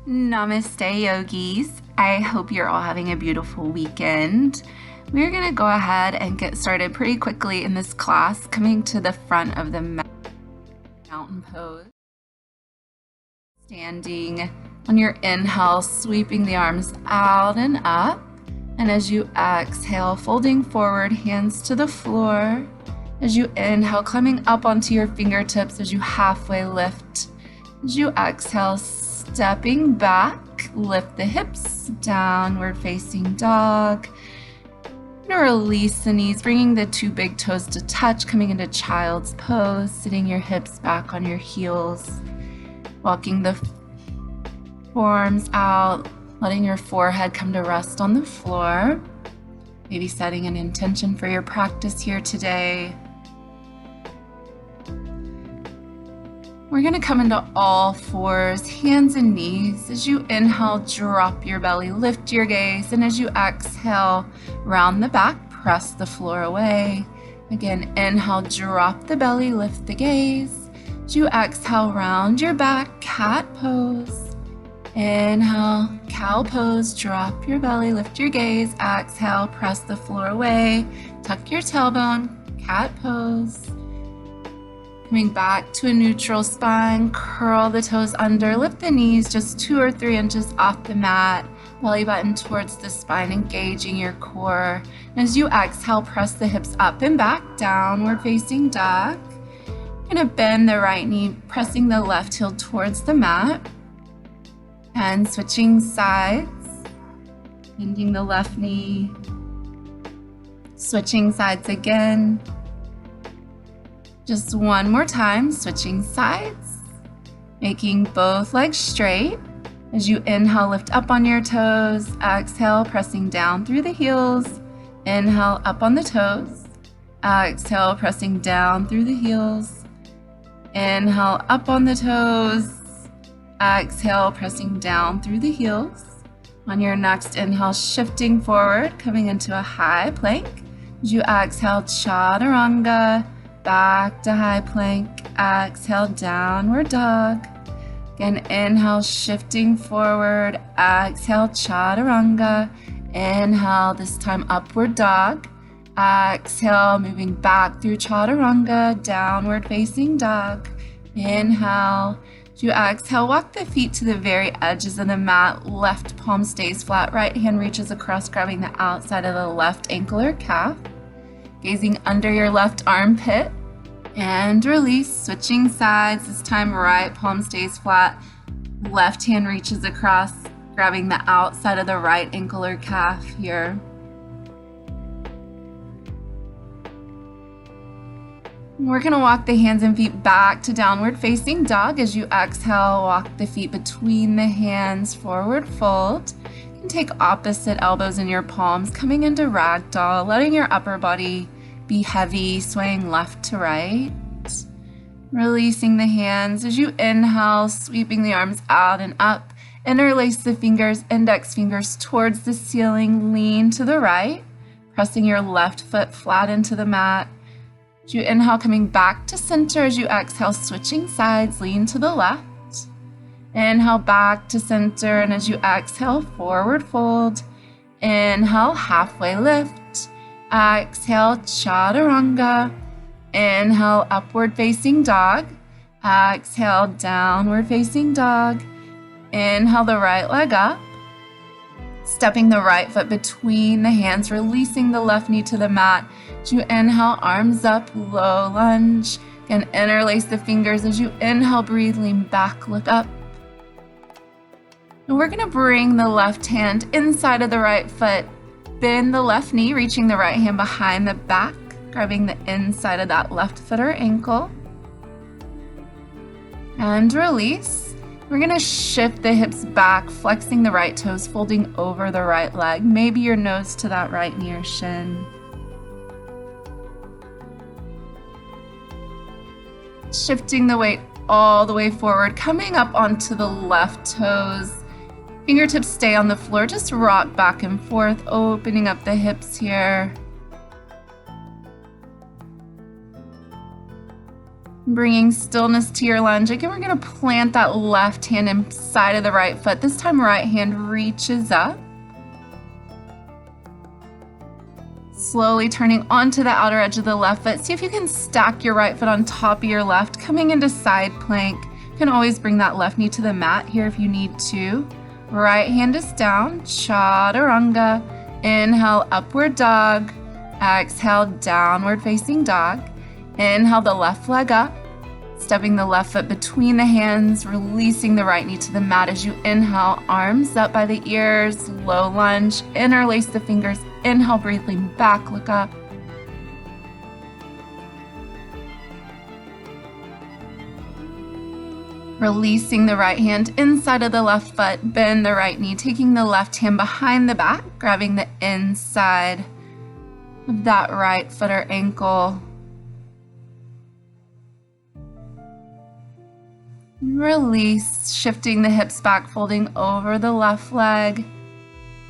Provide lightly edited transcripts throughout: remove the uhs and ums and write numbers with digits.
Namaste, yogis. I hope you're all having a beautiful weekend. We're going to go ahead and get started pretty quickly in this class, coming to the front of the mountain pose. Standing on your inhale, sweeping the arms out and up. And as you exhale, folding forward, hands to the floor. As you inhale, climbing up onto your fingertips as you halfway lift. As you exhale, stepping back, lift the hips, downward facing dog. You're going to release the knees, bringing the two big toes to touch, coming into child's pose, sitting your hips back on your heels, walking the forearms out, letting your forehead come to rest on the floor. Maybe setting an intention for your practice here today. We're going to come into all fours, hands and knees. As you inhale, drop your belly, lift your gaze. And as you exhale, round the back, press the floor away. Again, inhale, drop the belly, lift the gaze. As you exhale, round your back, cat pose. Inhale, cow pose, drop your belly, lift your gaze. Exhale, press the floor away. Tuck your tailbone, cat pose. Coming back to a neutral spine, curl the toes under, lift the knees just 2 or 3 inches off the mat, belly button towards the spine, engaging your core. And as you exhale, press the hips up and back, downward facing dog. You're gonna bend the right knee, pressing the left heel towards the mat. And switching sides, bending the left knee, switching sides again. Just one more time, switching sides, making both legs straight. As you inhale, lift up on your toes. Exhale, pressing down through the heels. Inhale, up on the toes. Exhale, pressing down through the heels. Inhale, up on the toes. Exhale, pressing down through the heels. On your next inhale, shifting forward, coming into a high plank. As you exhale, chaturanga. Back to high plank, exhale, downward dog. Again, inhale, shifting forward, exhale, chaturanga. Inhale, this time upward dog. Exhale, moving back through chaturanga, downward facing dog. Inhale. As you exhale, walk the feet to the very edges of the mat. Left palm stays flat, right hand reaches across, grabbing the outside of the left ankle or calf. Gazing under your left armpit and release, switching sides. This time right palm stays flat, left hand reaches across, grabbing the outside of the right ankle or calf here. We're going to walk the hands and feet back to downward facing dog. As you exhale, walk the feet between the hands, forward fold. You can take opposite elbows in your palms, coming into ragdoll, letting your upper body be heavy, swaying left to right. Releasing the hands as you inhale, sweeping the arms out and up. Interlace the fingers, index fingers towards the ceiling, lean to the right, pressing your left foot flat into the mat. As you inhale, coming back to center. As you exhale, switching sides, lean to the left. Inhale, back to center, and as you exhale, forward fold. Inhale, halfway lift. Exhale, chaturanga. Inhale, upward facing dog. Exhale, downward facing dog. Inhale the right leg up. Stepping the right foot between the hands, releasing the left knee to the mat. As you inhale, arms up, low lunge. Again, interlace the fingers. As you inhale, breathe, lean back, look up. And we're going to bring the left hand inside of the right foot. Bend the left knee, reaching the right hand behind the back, grabbing the inside of that left foot or ankle. And release. We're going to shift the hips back, flexing the right toes, folding over the right leg. Maybe your nose to that right knee or shin. Shifting the weight all the way forward, coming up onto the left toes. Fingertips stay on the floor, just rock back and forth, opening up the hips here. Bringing stillness to your lunge. Again, we're going to plant that left hand inside of the right foot. This time, right hand reaches up. Slowly turning onto the outer edge of the left foot. See if you can stack your right foot on top of your left, coming into side plank. You can always bring that left knee to the mat here if you need to. Right hand is down, chaturanga. Inhale, upward dog. Exhale, downward facing dog. Inhale the left leg up, stepping the left foot between the hands, releasing the right knee to the mat as you inhale, arms up by the ears, low lunge, interlace the fingers, inhale, breathe, lean back, look up. Releasing the right hand inside of the left foot, bend the right knee, taking the left hand behind the back, grabbing the inside of that right foot or ankle. Release, shifting the hips back, folding over the left leg.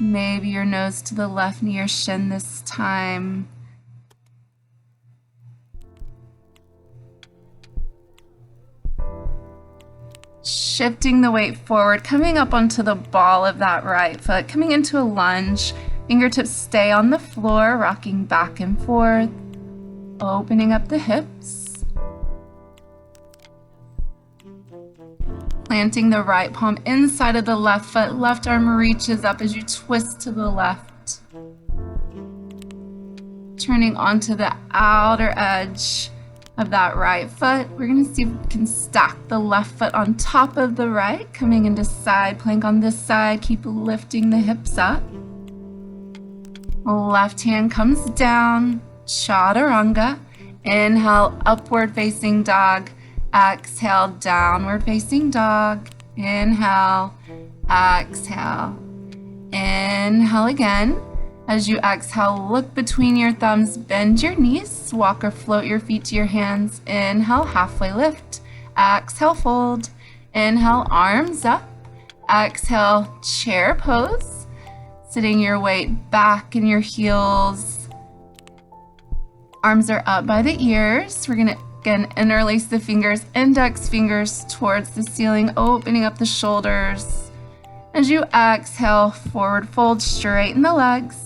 Maybe your nose to the left knee or shin this time. Shifting the weight forward, coming up onto the ball of that right foot, coming into a lunge. Fingertips stay on the floor, rocking back and forth, opening up the hips. Planting the right palm inside of the left foot, left arm reaches up as you twist to the left. Turning onto the outer edge of that right foot. We're going to see if we can stack the left foot on top of the right, coming into side plank on this side. Keep lifting the hips up. Left hand comes down, chaturanga. Inhale, upward facing dog. Exhale, downward facing dog. Inhale, exhale. Inhale again. As you exhale, look between your thumbs, bend your knees, walk or float your feet to your hands. Inhale, halfway lift. Exhale, fold. Inhale, arms up. Exhale, chair pose. Sitting your weight back in your heels. Arms are up by the ears. We're going to again interlace the fingers, index fingers towards the ceiling, opening up the shoulders. As you exhale, forward fold, straighten the legs.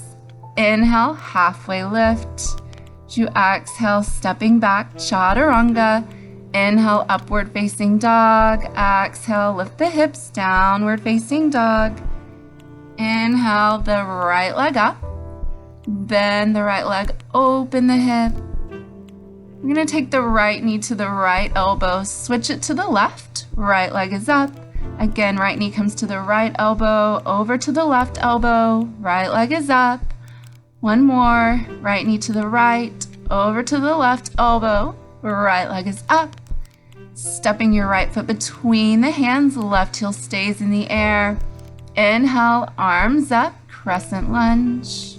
Inhale, halfway lift. As you exhale, stepping back, chaturanga. Inhale, upward facing dog. Exhale, lift the hips, downward facing dog. Inhale, the right leg up. Bend the right leg, open the hip. We're going to take the right knee to the right elbow, switch it to the left. Right leg is up. Again, right knee comes to the right elbow, over to the left elbow. Right leg is up. One more. Right knee to the right, over to the left elbow. Right leg is up. Stepping your right foot between the hands, left heel stays in the air. Inhale, arms up, crescent lunge.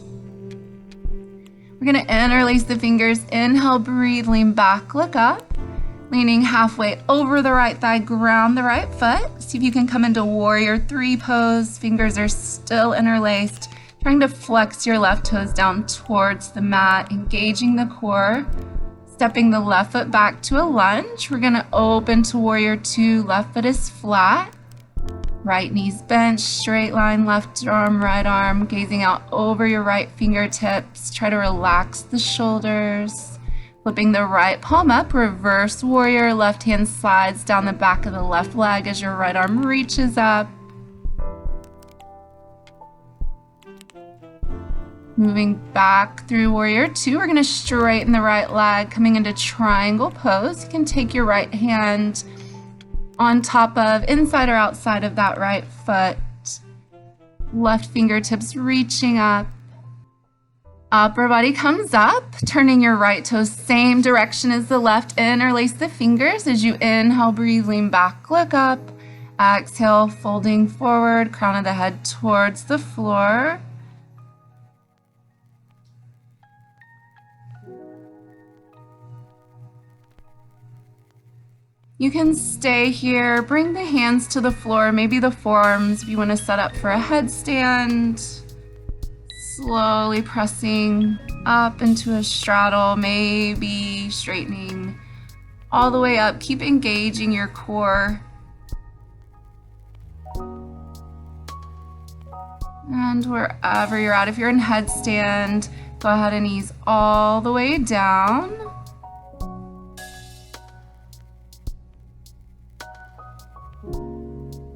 We're going to interlace the fingers. Inhale, breathe, lean back, look up. Leaning halfway over the right thigh, ground the right foot. See if you can come into warrior three pose. Fingers are still interlaced. Trying to flex your left toes down towards the mat, engaging the core. Stepping the left foot back to a lunge. We're going to open to warrior two. Left foot is flat. Right knee's bent, straight line, left arm, right arm, gazing out over your right fingertips. Try to relax the shoulders. Flipping the right palm up, reverse warrior. Left hand slides down the back of the left leg as your right arm reaches up. Moving back through warrior two, we're going to straighten the right leg, coming into triangle pose. You can take your right hand on top of, inside or outside of that right foot. Left fingertips reaching up. Upper body comes up, turning your right toes same direction as the left. Interlace the fingers as you inhale, breathe, lean back, look up. Exhale, folding forward, crown of the head towards the floor. You can stay here, bring the hands to the floor, maybe the forearms if you want to set up for a headstand. Slowly pressing up into a straddle, maybe straightening all the way up. Keep engaging your core. And wherever you're at, if you're in headstand, go ahead and ease all the way down.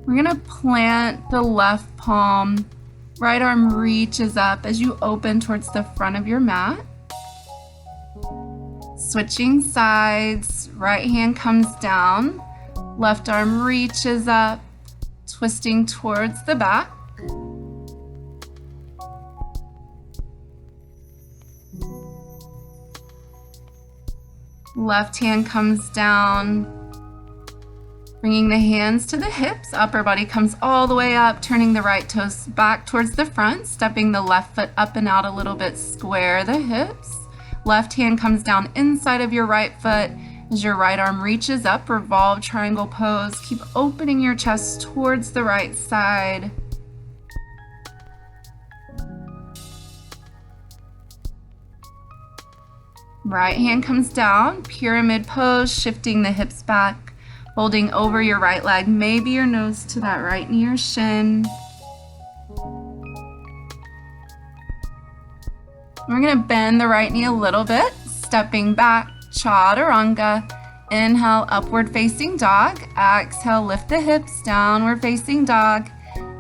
We're gonna plant the left palm. Right arm reaches up as you open towards the front of your mat. Switching sides, right hand comes down, left arm reaches up, twisting towards the back. Left hand comes down, bringing the hands to the hips. Upper body comes all the way up, turning the right toes back towards the front, stepping the left foot up and out a little bit, square the hips. Left hand comes down inside of your right foot as your right arm reaches up, revolve triangle pose. Keep opening your chest towards the right side. Right hand comes down, pyramid pose, shifting the hips back, holding over your right leg, maybe your nose to that right knee or shin. We're gonna bend the right knee a little bit, stepping back, chaturanga. Inhale, upward facing dog. Exhale, lift the hips, downward facing dog.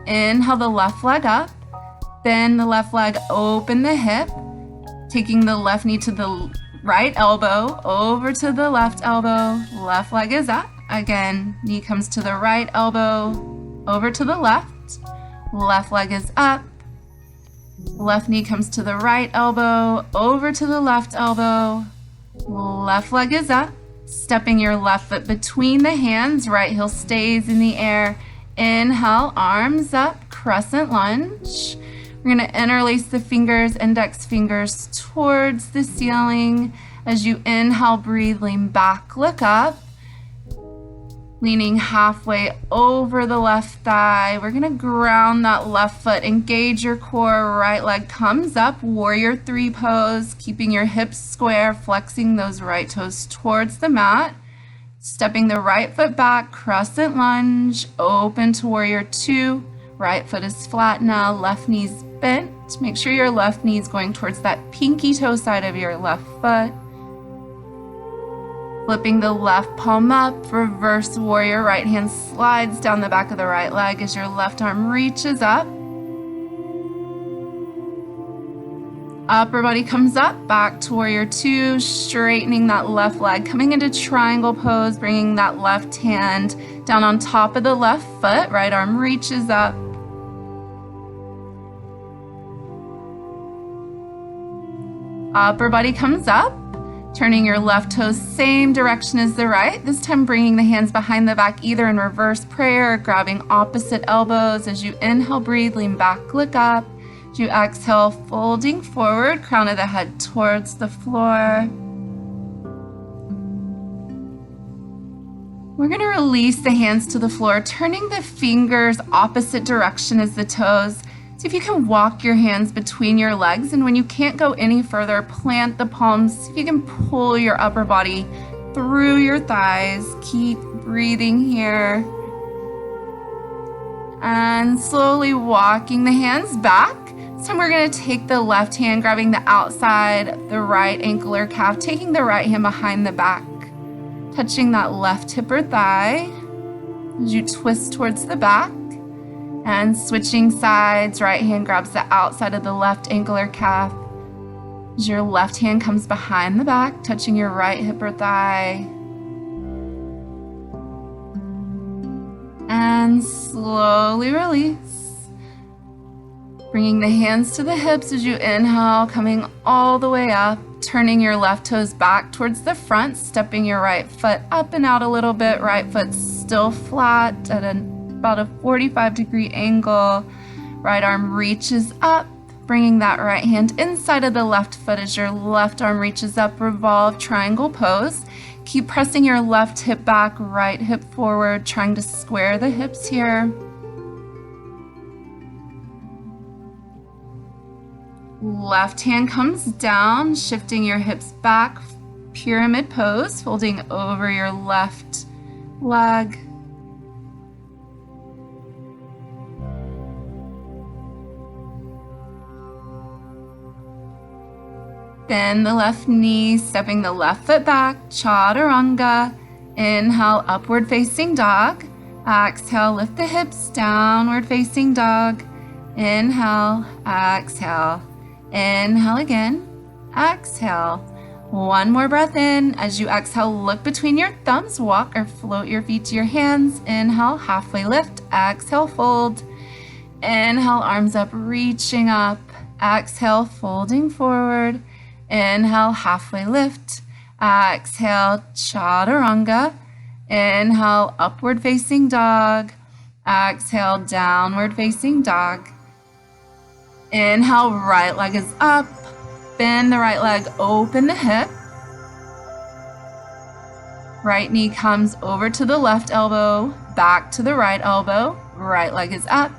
Inhale the left leg up, bend the left leg, open the hip, taking the left knee to the right elbow, over to the left elbow, left leg is up. Again, knee comes to the right elbow, over to the left leg is up. Left knee comes to the right elbow, over to the left elbow, left leg is up. Stepping your left foot between the hands, right heel stays in the air. Inhale, arms up, crescent lunge. We're going to interlace the fingers, index fingers towards the ceiling. As you inhale, breathe, lean back, look up. Leaning halfway over the left thigh. We're going to ground that left foot, engage your core, right leg comes up, warrior three pose, keeping your hips square, flexing those right toes towards the mat. Stepping the right foot back, crescent lunge, open to warrior two. Right foot is flat now, left knee's bent. Make sure your left knee is going towards that pinky toe side of your left foot. Flipping the left palm up, reverse warrior, right hand slides down the back of the right leg as your left arm reaches up. Upper body comes up, back to warrior two, straightening that left leg, coming into triangle pose, bringing that left hand down on top of the left foot, right arm reaches up. Upper body comes up, turning your left toes same direction as the right, this time bringing the hands behind the back, either in reverse prayer or grabbing opposite elbows. As you inhale, breathe, lean back, look up. As you exhale, folding forward, crown of the head towards the floor. We're going to release the hands to the floor, turning the fingers opposite direction as the toes. See if you can walk your hands between your legs, and when you can't go any further, plant the palms. See if you can pull your upper body through your thighs. Keep breathing here. And slowly walking the hands back. This time we're going to take the left hand, grabbing the outside of the right ankle or calf, taking the right hand behind the back, touching that left hip or thigh as you twist towards the back. And switching sides, right hand grabs the outside of the left ankle or calf. As your left hand comes behind the back, touching your right hip or thigh. And slowly release. Bringing the hands to the hips as you inhale, coming all the way up, turning your left toes back towards the front, stepping your right foot up and out a little bit, right foot still flat at about a 45-degree angle. Right arm reaches up, bringing that right hand inside of the left foot as your left arm reaches up, revolve triangle pose. Keep pressing your left hip back, right hip forward, trying to square the hips here. Left hand comes down, shifting your hips back, pyramid pose, folding over your left leg. Bend the left knee, stepping the left foot back, chaturanga. Inhale, upward facing dog. Exhale, lift the hips, downward facing dog. Inhale, exhale. Inhale again, exhale. One more breath in. As you exhale, look between your thumbs, walk or float your feet to your hands. Inhale, halfway lift, exhale, fold. Inhale, arms up, reaching up. Exhale, folding forward. Inhale, halfway lift. Exhale, chaturanga. Inhale, upward facing dog. Exhale, downward facing dog. Inhale, right leg is up. Bend the right leg, open the hip. Right knee comes over to the left elbow, back to the right elbow. Right leg is up.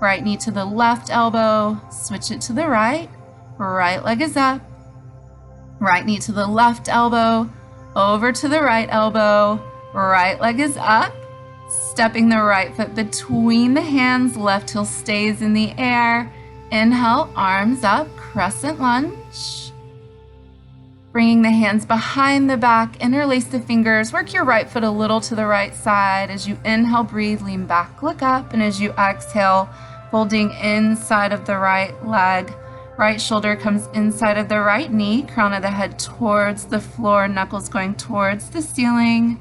Right knee to the left elbow, switch it to the right. Right leg is up. Right knee to the left elbow, over to the right elbow. Right leg is up. Stepping the right foot between the hands, left heel stays in the air. Inhale, arms up, crescent lunge. Bringing the hands behind the back, interlace the fingers, work your right foot a little to the right side. As you inhale, breathe, lean back, look up. And as you exhale, folding inside of the right leg. Right shoulder comes inside of the right knee, crown of the head towards the floor, knuckles going towards the ceiling.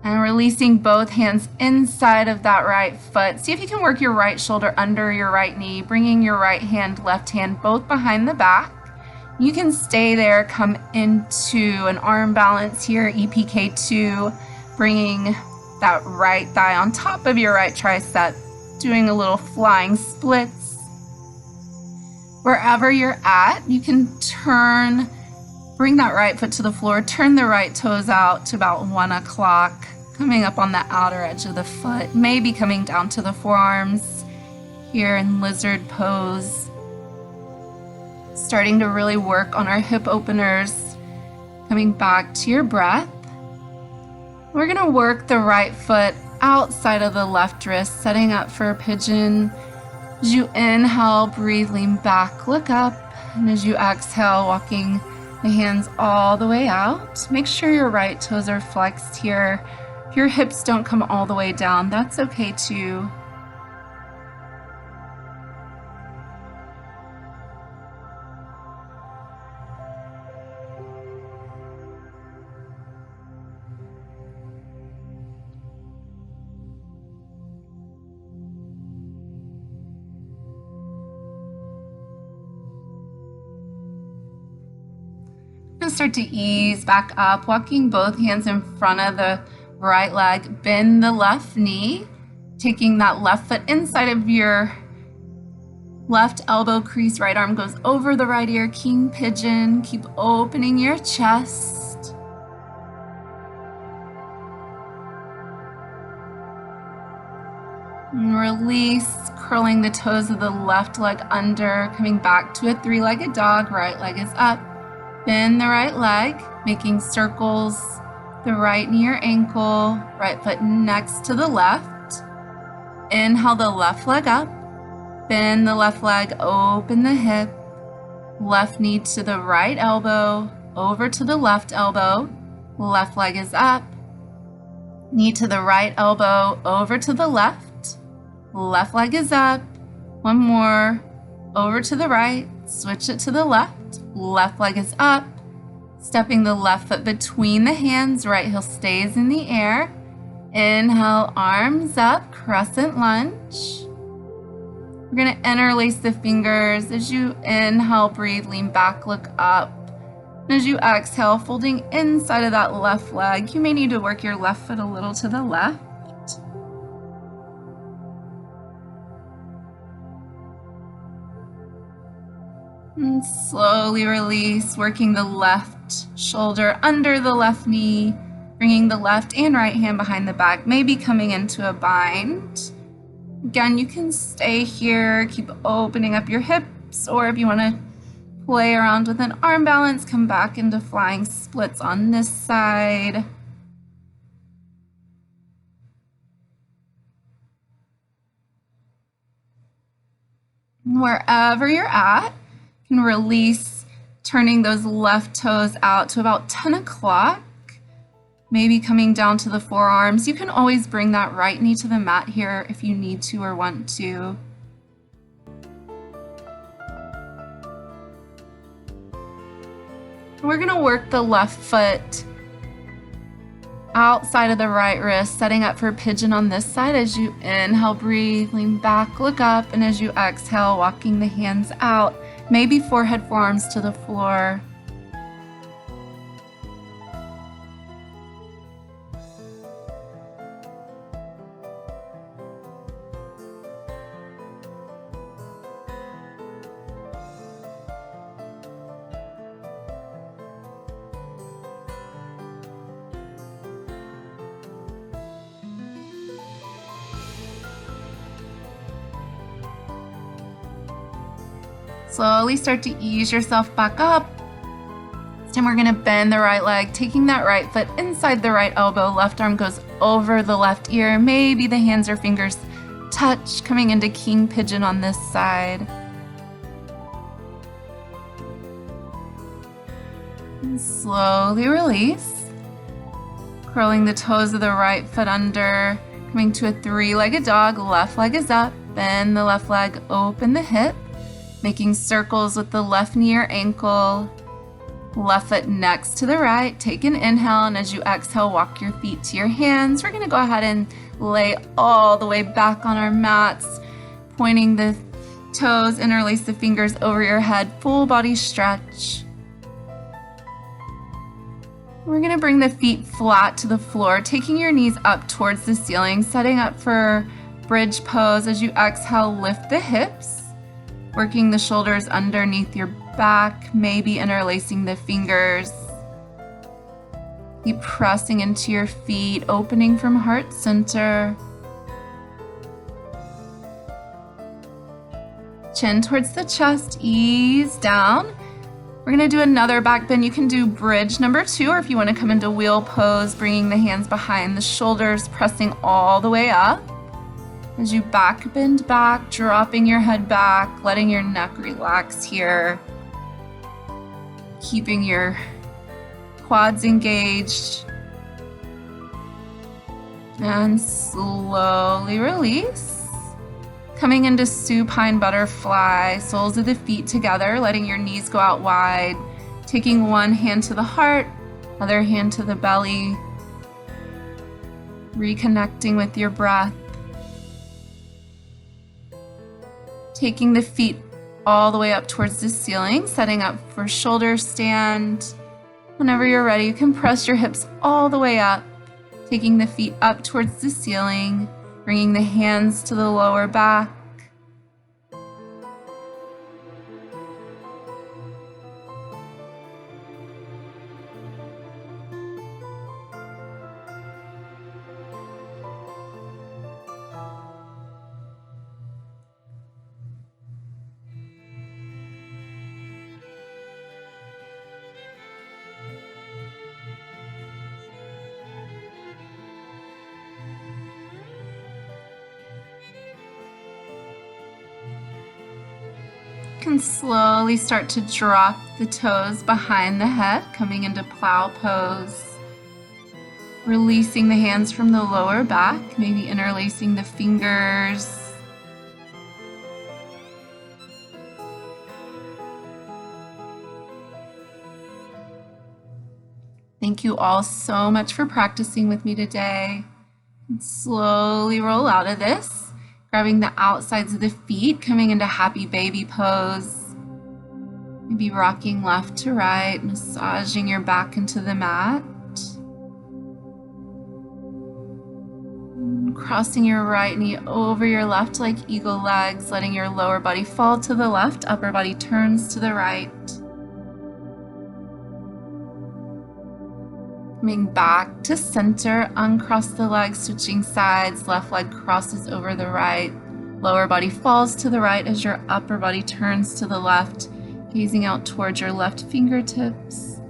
And releasing both hands inside of that right foot. See if you can work your right shoulder under your right knee, bringing your right hand, left hand, both behind the back. You can stay there, come into an arm balance here, EPK2, bringing that right thigh on top of your right tricep, doing a little flying splits. Wherever you're at, you can turn, bring that right foot to the floor, turn the right toes out to about 1 o'clock, coming up on the outer edge of the foot, maybe coming down to the forearms here in lizard pose. Starting to really work on our hip openers, coming back to your breath. We're going to work the right foot outside of the left wrist, setting up for a pigeon. As you inhale, breathe, lean back, look up. And as you exhale, walking the hands all the way out. Make sure your right toes are flexed here. If your hips don't come all the way down, that's okay too. Start to ease back up, walking both hands in front of the right leg, bend the left knee, taking that left foot inside of your left elbow crease, right arm goes over the right ear, king pigeon. Keep opening your chest. And release, curling the toes of the left leg under, coming back to a three-legged dog, right leg is up. Bend the right leg, making circles, the right knee or ankle, right foot next to the left. Inhale the left leg up, bend the left leg, open the hip, left knee to the right elbow, over to the left elbow, left leg is up, knee to the right elbow, over to the left leg is up, one more, over to the right, switch it to the left leg is up, stepping the left foot between the hands, right heel stays in the air. Inhale, arms up, crescent lunge. We're going to interlace the fingers. As you inhale, breathe, lean back, look up. And as you exhale, folding inside of that left leg, you may need to work your left foot a little to the left. And slowly release, working the left shoulder under the left knee, bringing the left and right hand behind the back, maybe coming into a bind. Again, you can stay here, keep opening up your hips, or if you want to play around with an arm balance, come back into flying splits on this side. Wherever you're at, you can release, turning those left toes out to about 10 o'clock. Maybe coming down to the forearms. You can always bring that right knee to the mat here if you need to or want to. We're going to work the left foot outside of the right wrist, setting up for pigeon on this side. As you inhale, breathe, lean back, look up, and as you exhale, walking the hands out, maybe forehead, forearms to the floor. Slowly start to ease yourself back up. This time we're going to bend the right leg, taking that right foot inside the right elbow. Left arm goes over the left ear. Maybe the hands or fingers touch, coming into king pigeon on this side. And slowly release. Curling the toes of the right foot under, coming to a three-legged dog. Left leg is up. Bend the left leg, open the hip. Making circles with the left knee or ankle. Left foot next to the right. Take an inhale, and as you exhale, walk your feet to your hands. We're going to go ahead and lay all the way back on our mats, pointing the toes, interlace the fingers over your head, full body stretch. We're going to bring the feet flat to the floor, taking your knees up towards the ceiling, setting up for bridge pose. As you exhale, lift the hips. Working the shoulders underneath your back, maybe interlacing the fingers. Keep pressing into your feet, opening from heart center. Chin towards the chest, ease down. We're going to do another back bend. You can do bridge number 2, or if you want to come into wheel pose, bringing the hands behind the shoulders, pressing all the way up. As you back bend back, dropping your head back, letting your neck relax here. Keeping your quads engaged. And slowly release. Coming into supine butterfly, soles of the feet together, letting your knees go out wide. Taking one hand to the heart, other hand to the belly. Reconnecting with your breath. Taking the feet all the way up towards the ceiling, setting up for shoulder stand. Whenever you're ready, you can press your hips all the way up, taking the feet up towards the ceiling, bringing the hands to the lower back. Can slowly start to drop the toes behind the head, coming into plow pose. Releasing the hands from the lower back, maybe interlacing the fingers. Thank you all so much for practicing with me today. And slowly roll out of this. Grabbing the outsides of the feet, coming into happy baby pose. Maybe rocking left to right, massaging your back into the mat. Crossing your right knee over your left like eagle legs, letting your lower body fall to the left, upper body turns to the right. Coming back to center, uncross the legs, switching sides, left leg crosses over the right, lower body falls to the right as your upper body turns to the left, Gazing out towards your left fingertips.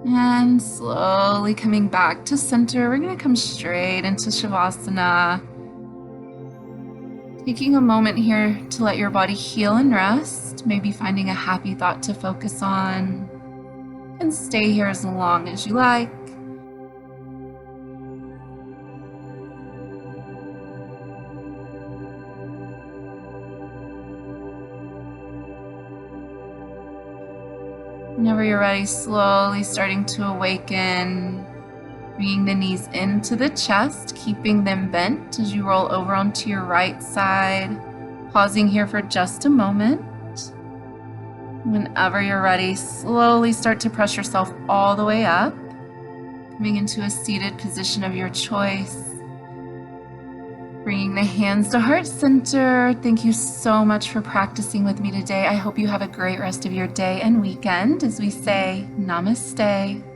And slowly coming back to center, we're going to come straight into Shavasana. Taking a moment here to let your body heal and rest, maybe finding a happy thought to focus on, and stay here as long as you like. Whenever you're ready, slowly starting to awaken, bringing the knees into the chest, keeping them bent as you roll over onto your right side. Pausing here for just a moment. Whenever you're ready, slowly start to press yourself all the way up, coming into a seated position of your choice. Bringing the hands to heart center. Thank you so much for practicing with me today. I hope you have a great rest of your day and weekend as we say namaste.